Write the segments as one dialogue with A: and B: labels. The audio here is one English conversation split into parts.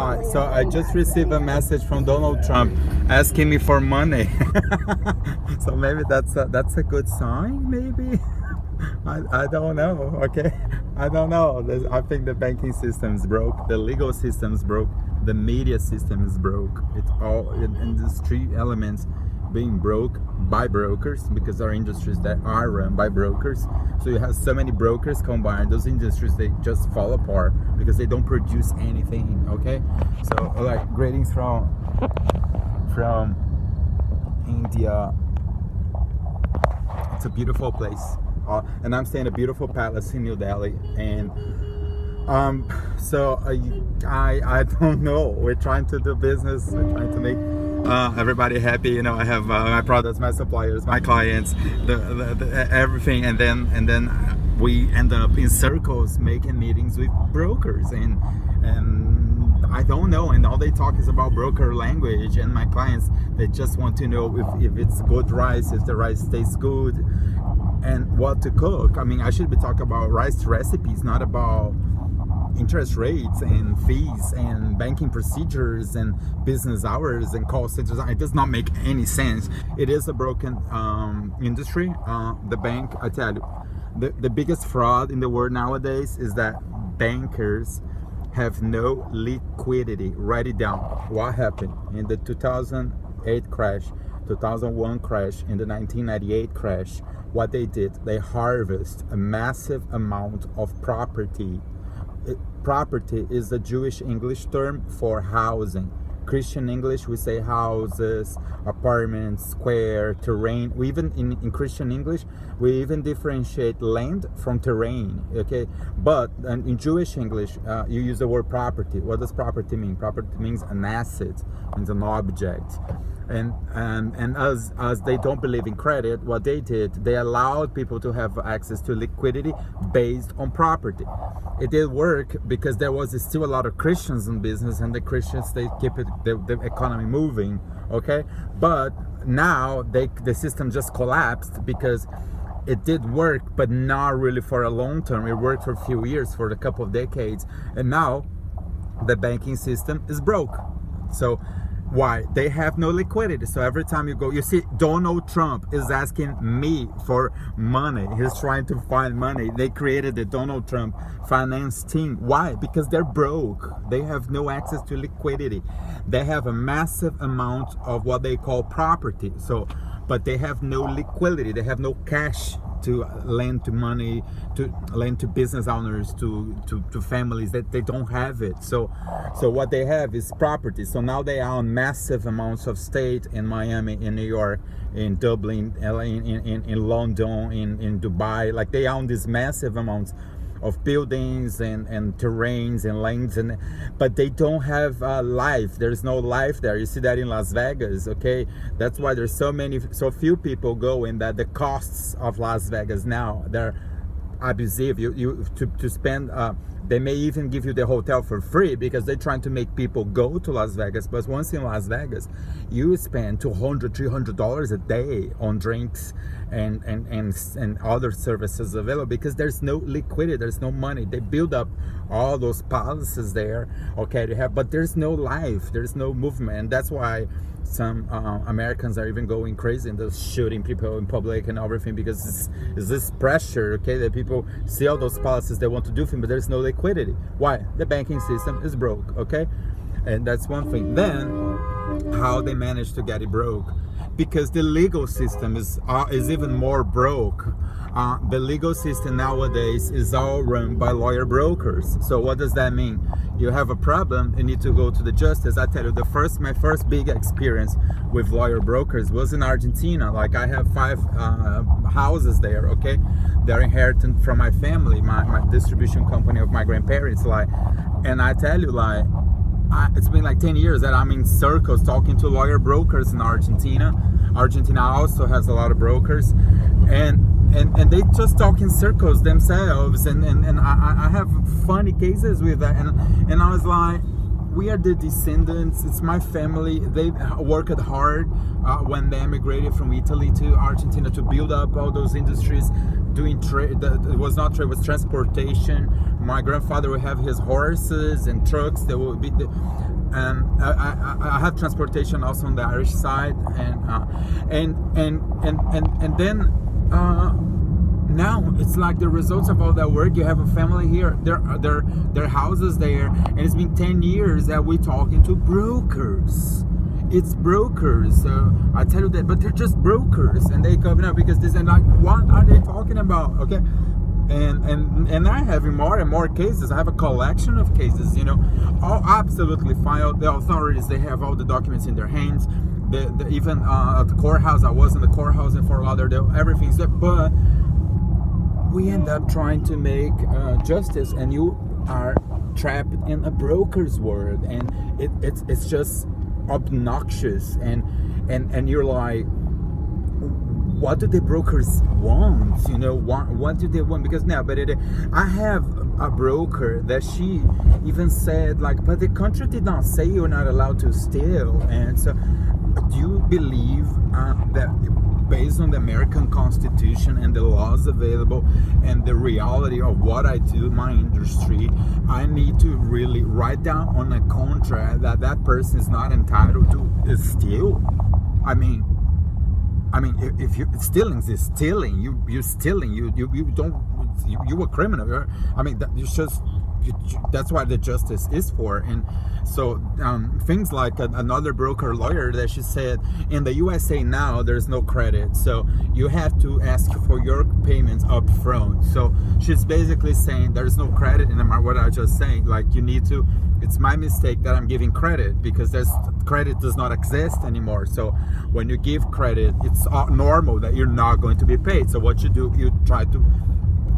A: Hi. So I just received a message from Donald Trump asking me for money. So maybe that's a good sign. Maybe I don't know. Okay, I don't know. I think the banking system's broke. The legal system's broke. The media system is broke. It's all in these three elements being broke by brokers, because there are industries that are run by brokers. So you have so many brokers combined. Those industries, they just fall apart because they don't produce anything. Okay, so like greetings from India. It's a beautiful place, and I'm staying in a beautiful palace in New Delhi. And so I don't know. We're trying to do business. We're trying to make everybody happy. You know, I have my products, my suppliers, my clients, the everything, and then we end up in circles making meetings with brokers, and I don't know, and all they talk is about broker language. And my clients, they just want to know if it's good rice, if the rice tastes good, and what to cook. I mean, I should be talking about rice recipes, not about interest rates and fees and banking procedures and business hours and call centers. It does not make any sense. It is a broken industry. The bank, I tell you, the biggest fraud in the world nowadays is that bankers have no liquidity. Write it down. What happened in the 2008 crash, 2001 crash, in the 1998 crash? What they did, they harvest a massive amount of property. Property is the Jewish English term for housing. Christian English, we say houses, apartments, square, terrain. We even in Christian English, we even differentiate land from terrain. Okay, but in Jewish English, you use the word property. What does property mean? Property means an asset, means an object. And as they don't believe in credit, what they did, they allowed people to have access to liquidity based on property. It did work because there was still a lot of Christians in business, and the Christians, they keep the economy moving. Okay, but now the system just collapsed because it did work, but not really for a long term. It worked for a few years, for a couple of decades, and now the banking system is broke. So why? They have no liquidity. So every time you go, you see Donald Trump is asking me for money. He's trying to find money. They created the Donald Trump finance team. Why? Because they're broke. They have no access to liquidity. They have a massive amount of what they call property. So, but they have no liquidity. They have no cash to lend to money, to lend to business owners, to families that they don't have it. So what they have is property. So now they own massive amounts of state in Miami, in New York, in Dublin, in London, in Dubai. Like, they own these massive amounts of buildings and terrains and lands, but they don't have life. There's no life there. You see that in Las Vegas. Okay, that's why there's so few people going, that the costs of Las Vegas now, they're abusive. You to spend they may even give you the hotel for free, because they're trying to make people go to Las Vegas. But once in Las Vegas, you spend $200-$300 a day on drinks and other services available, because there's no liquidity, there's no money. They build up all those palaces there, okay, to have, but there's no life, there's no movement. And that's why some Americans are even going crazy and they're shooting people in public and everything, because it's this pressure, okay, that people see all those policies, they want to do things, but there's no liquidity. Why? The banking system is broke, okay? And that's one thing. Then, how they managed to get it broke? Because the legal system is even more broke. The legal system nowadays is all run by lawyer brokers. So what does that mean? You have a problem, you need to go to the justice. I tell you, my first big experience with lawyer brokers was in Argentina. Like, I have 5 houses there, okay? They're inherited from my family, my distribution company of my grandparents. Like, and I tell you, like, it's been like 10 years that I'm in circles talking to lawyer brokers in Argentina. Argentina also has a lot of brokers, and they just talk in circles themselves, and I have funny cases with that, and I was like, we are the descendants. It's my family. They worked hard when they emigrated from Italy to Argentina to build up all those industries, doing trade. It was not trade, it was transportation. My grandfather would have his horses and trucks. There would be I have transportation also on the Irish side, and then now it's like the results of all that work. You have a family here, their houses there, and it's been 10 years that we're talking to brokers. It's brokers. I tell you that, but they're just brokers, and they come up because this and like, what are they talking about? Okay. And I have more and more cases. I have a collection of cases, all absolutely filed. The authorities, they have all the documents in their hands. Even at the courthouse, I was in the courthouse in Fort Lauderdale, everything's there. But we end up trying to make justice, and you are trapped in a broker's world, and it's just obnoxious, and you're like, what do the brokers want? What do they want? Because now, I have a broker that she even said, like, but the country did not say you're not allowed to steal. And so, do you believe that based on the American Constitution and the laws available and the reality of what I do in my industry, I need to really write down on a contract that person is not entitled to steal? I mean, if you stealing is stealing, you're stealing. You don't. You a criminal. I mean, that's what the justice is for. And so things like another broker lawyer that she said, in the USA now there's no credit, so you have to ask for your payments up front. So she's basically saying there's no credit in what I was just saying. Like, you need to. It's my mistake that I'm giving credit, because credit does not exist anymore. So when you give credit, it's normal that you're not going to be paid. So what you do, you try to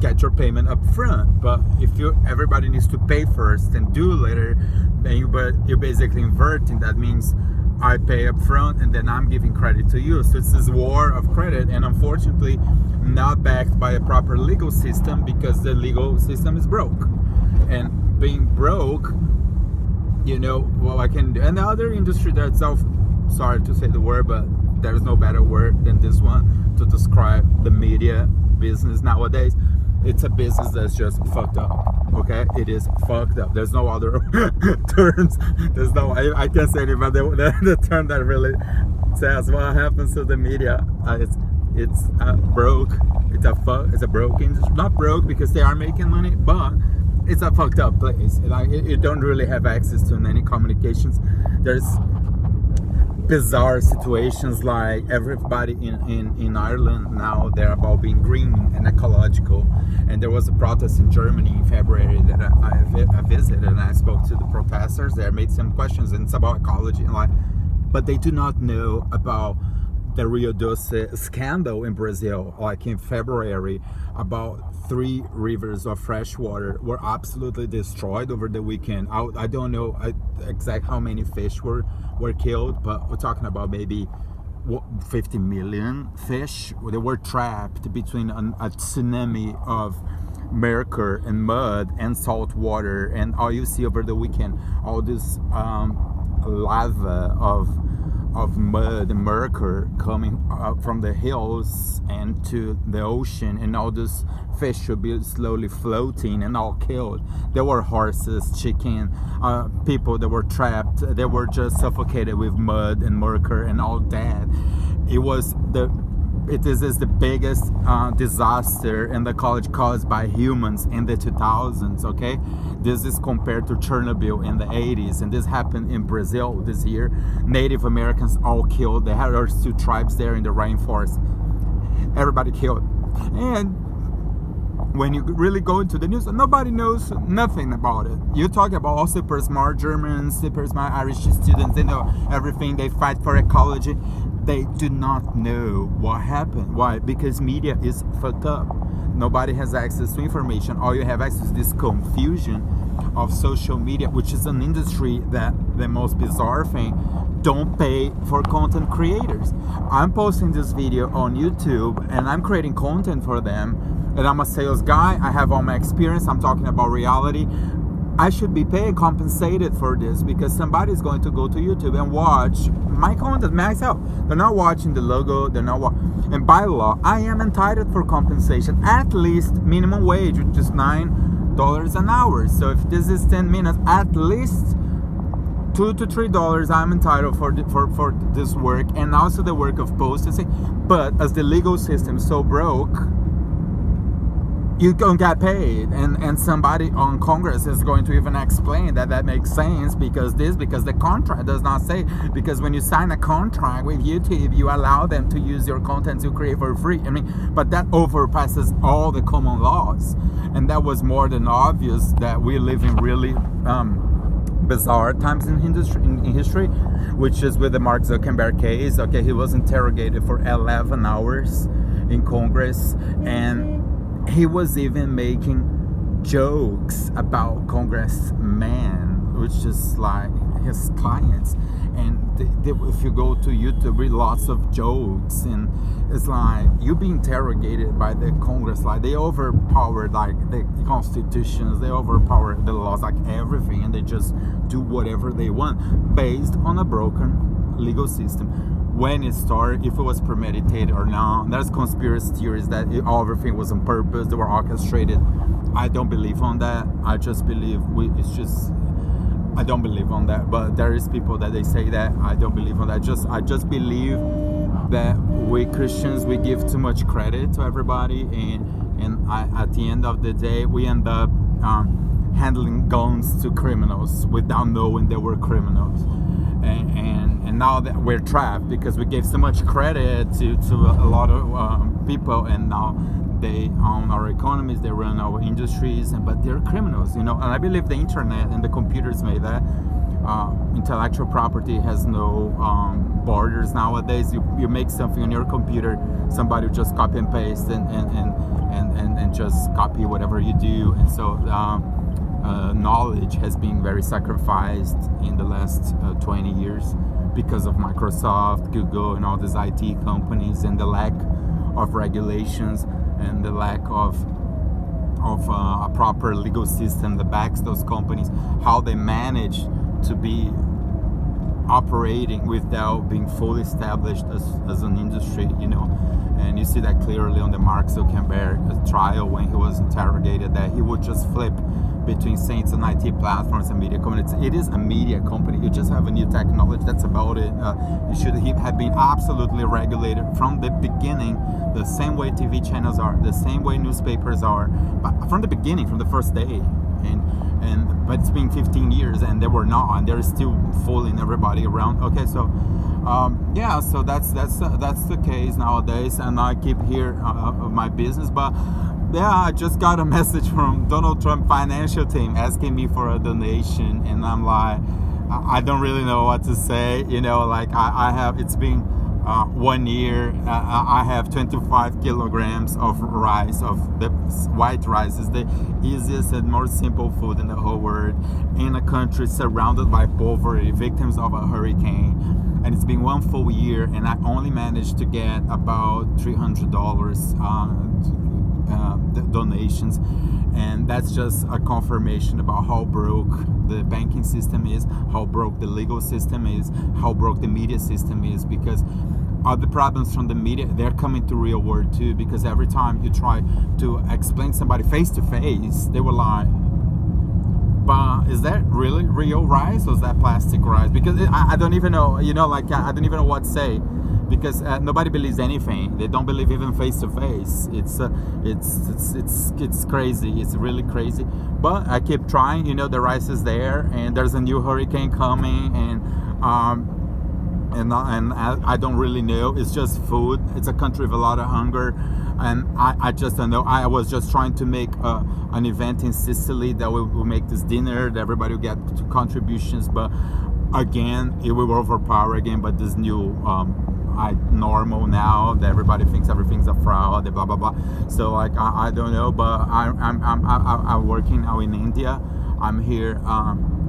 A: get your payment up front. But if everybody needs to pay first and do later, then you're basically inverting. That means I pay up front and then I'm giving credit to you. So it's this war of credit, and unfortunately not backed by a proper legal system, because the legal system is broke. And being broke, what I can do. And the other industry that's sorry to say the word, but there is no better word than this one to describe the media business nowadays. It's a business that's just fucked up. Okay, it is fucked up. There's no other terms. There's no. I can't say it, but the term that really says what happens to the media. It's broke. It's a broke industry. Not broke because they are making money, but it's a fucked up place. Like, you don't really have access to any communications. There's bizarre situations, like everybody in Ireland now, they're about being green and ecological. And there was a protest in Germany in February that I visited, and I spoke to the protesters there, made some questions, and it's about ecology and but they do not know about the Rio Doce scandal in Brazil. Like in February, about 3 rivers of fresh water were absolutely destroyed over the weekend. I don't know exactly how many fish were killed, but we're talking about maybe 50 million fish. They were trapped between a tsunami of mercury and mud and salt water, and all you see over the weekend, all this lava of mud and mercury coming up from the hills and to the ocean, and all these fish should be slowly floating and all killed. There were horses, chicken, people that were trapped. They were just suffocated with mud and mercury and all that. It is the biggest disaster in the ecology caused by humans in the 2000s, okay? This is compared to Chernobyl in the 80s, and this happened in Brazil this year. Native Americans all killed. They had 2 tribes there in the rainforest. Everybody killed. And when you really go into the news, nobody knows nothing about it. You talk about all super smart Germans, super smart Irish students, they know everything, they fight for ecology. They do not know what happened. Why? Because media is fucked up. Nobody has access to information. All you have access to this confusion of social media, which is an industry that, the most bizarre thing, don't pay for content creators. I'm posting this video on YouTube and I'm creating content for them, and I'm a sales guy. I have all my experience. I'm talking about reality. I should be paid, compensated for this, because somebody's going to go to YouTube and watch my content myself. They're not watching the logo, they're not and by law I am entitled for compensation, at least minimum wage, which is $9 an hour. So if this is 10 minutes, at least $2 to $3 I'm entitled for this work, and also the work of posting. But as the legal system is so broke, you don't get paid, and somebody on Congress is going to even explain that makes sense, because the contract does not say, because when you sign a contract with YouTube, you allow them to use your content you create for free. I mean, but that overpasses all the common laws, and that was more than obvious that we live in really bizarre times in history, which is with the Mark Zuckerberg case. Okay, he was interrogated for 11 hours in Congress, and he was even making jokes about congressmen, which is like his clients. And if you go to YouTube, read lots of jokes, and it's like you be interrogated by the Congress. Like they overpower like the constitutions, they overpower the laws, like everything, and they just do whatever they want based on a broken legal system. When it started, if it was premeditated or not. There's conspiracy theories that everything was on purpose, they were orchestrated. I don't believe on that. I just believe I don't believe on that. But there is people that they say that. I don't believe on that. I just believe that we Christians, we give too much credit to everybody, and at the end of the day, we end up handling guns to criminals without knowing they were criminals. And now that we're trapped because we gave so much credit to a lot of people, and now they own our economies, they run our industries, but they're criminals, And I believe the internet and the computers made that. Intellectual property has no borders nowadays. You make something on your computer, somebody will just copy and paste and just copy whatever you do, and so. Knowledge has been very sacrificed in the last 20 years because of Microsoft, Google, and all these IT companies, and the lack of regulations and the lack of a proper legal system that backs those companies, how they manage to be operating without being fully established as an industry, And you see that clearly on the Mark Zuckerberg trial when he was interrogated, that he would just flip between saints and IT platforms and media companies. It is a media company. You just have a new technology. That's about it. It should have been absolutely regulated from the beginning, the same way TV channels are, the same way newspapers are, but from the beginning, from the first day. But it's been 15 years and they were not, and they're still fooling everybody around. Okay, so so that's the case nowadays, and I keep here of my business. But I just got a message from Donald Trump financial team asking me for a donation, and I'm like, I don't really know what to say. I have, it's been 1 year. I have 25 kilograms of rice, of the white rice. Is the easiest and most simple food in the whole world, in a country surrounded by poverty, victims of a hurricane. And it's been 1 full year, and I only managed to get about $300 donations, and that's just a confirmation about how broke the banking system is, how broke the legal system is, how broke the media system is, because all the problems from the media, they're coming to real world too, because every time you try to explain somebody face to face, they will lie. But is that really real rice, or is that plastic rice? Because I don't even know, I don't even know what to say, because nobody believes anything. They don't believe even face to face. It's crazy. It's really crazy. But I keep trying. The rice is there, and there's a new hurricane coming, and I don't really know. It's just food. It's a country with a lot of hunger, and I just don't know. I was just trying to make an event in Sicily that will make this dinner that everybody will get contributions, but again, it will overpower again. But this new normal now that everybody thinks everything's a fraud, blah blah blah. So I don't know, but I'm working now in India. I'm here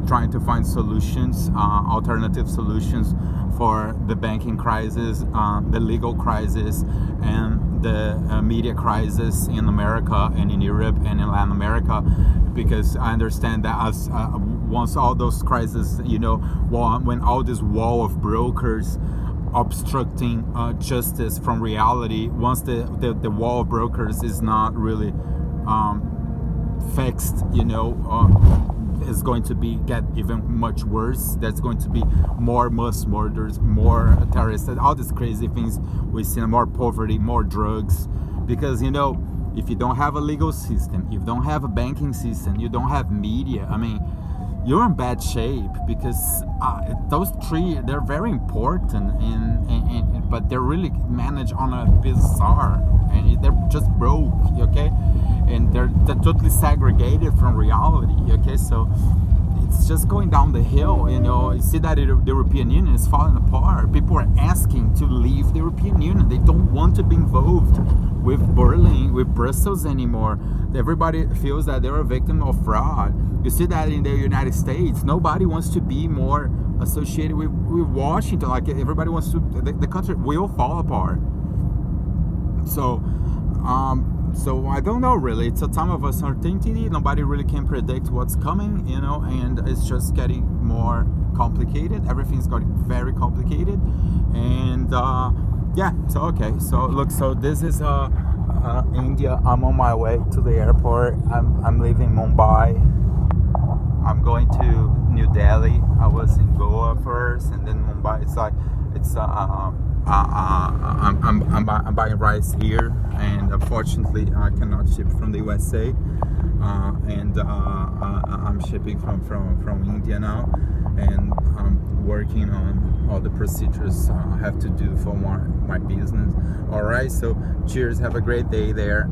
A: trying to find solutions, alternative solutions for the banking crisis, the legal crisis, and the media crisis in America and in Europe and in Latin America, because I understand that as once all those crises, you know, when all this wall of brokers obstructing justice from reality, once the wall of brokers is not really fixed, you know, is going to get even much worse. There's going to be more mass murders, more terrorists, all these crazy things we see, more poverty, more drugs. Because, you know, if you don't have a legal system, if you don't have a banking system, you don't have media, I mean, you're in bad shape, because those three, they're very important, but they're really managed on a bizarre, and they're just broke, okay? And they're totally segregated from reality, okay? So it's just going down the hill, you know. You see that the European Union is falling apart. People are asking to leave the European Union. They don't want to be involved with Berlin, with Brussels anymore. Everybody feels that they're a victim of fraud. You see that in the United States. Nobody wants to be more associated with Washington. Like, everybody wants to, the country will fall apart. So I don't know, really. It's a time of uncertainty. Nobody really can predict what's coming, you know, and it's just getting more complicated. Everything's getting very complicated. And yeah, so okay. So look, so this is India. I'm on my way to the airport. I'm leaving Mumbai. I'm going to New Delhi. I was in Goa first, and then Mumbai. I'm buying rice here, and unfortunately I cannot ship from the USA, and I'm shipping from India now, and I'm working on all the procedures I have to do for my business. All right, so cheers, have a great day there.